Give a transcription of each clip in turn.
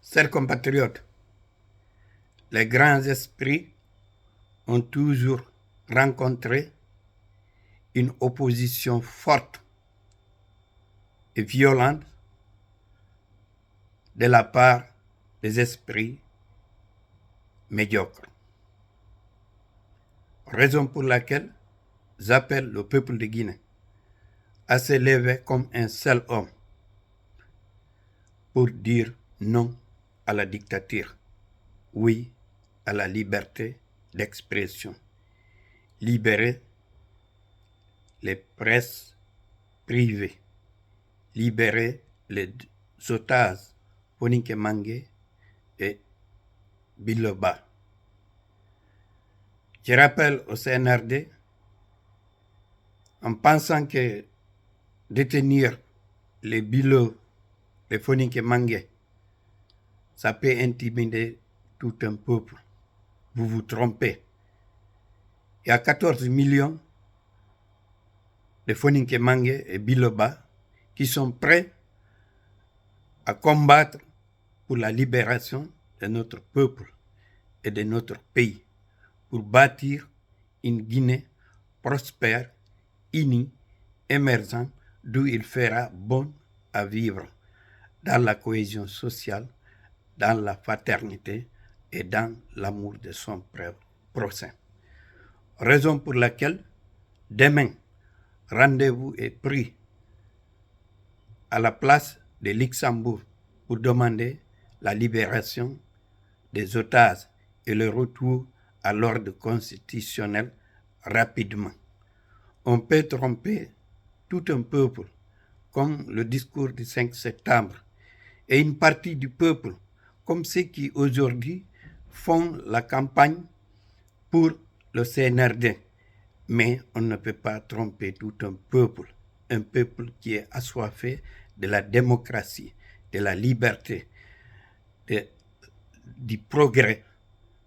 Chers compatriotes, les grands esprits ont toujours rencontré une opposition forte et violente de la part des esprits médiocres. Raison pour laquelle j'appelle le peuple de Guinée à se lever comme un seul homme pour dire non à la dictature, oui à la liberté d'expression, libérer les presses privées, libérer les otages Foninké Mengué et Biloba. Je rappelle au CNRD, en pensant que détenir les Bilo, les Foninké Mengué, ça peut intimider tout un peuple. Vous vous trompez. Il y a 14 millions de Foninké Mengué et Biloba qui sont prêts à combattre pour la libération de notre peuple et de notre pays, pour bâtir une Guinée prospère, unie, émergente, d'où il fera bon à vivre, dans la cohésion sociale, dans la fraternité et dans l'amour de son prochain. Raison pour laquelle, demain, rendez-vous est pris à la place de Luxembourg pour demander la libération des otages et le retour à l'ordre constitutionnel rapidement. On peut tromper tout un peuple, comme le discours du 5 septembre, et une partie du peuple, comme ceux qui aujourd'hui font la campagne pour le CNRD. Mais on ne peut pas tromper tout un peuple qui est assoiffé de la démocratie, de la liberté, du progrès.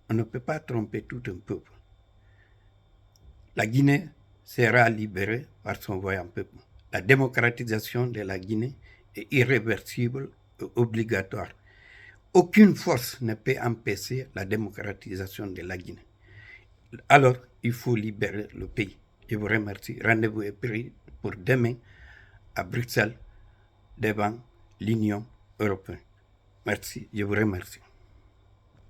On ne peut pas tromper tout un peuple. La Guinée sera libérée par son voyant peuple. La démocratisation de la Guinée est irréversible et obligatoire. Aucune force ne peut empêcher la démocratisation de la Guinée. Alors, il faut libérer le pays. Je vous remercie. Rendez-vous est pris pour demain à Bruxelles devant l'Union européenne. Merci, je vous remercie.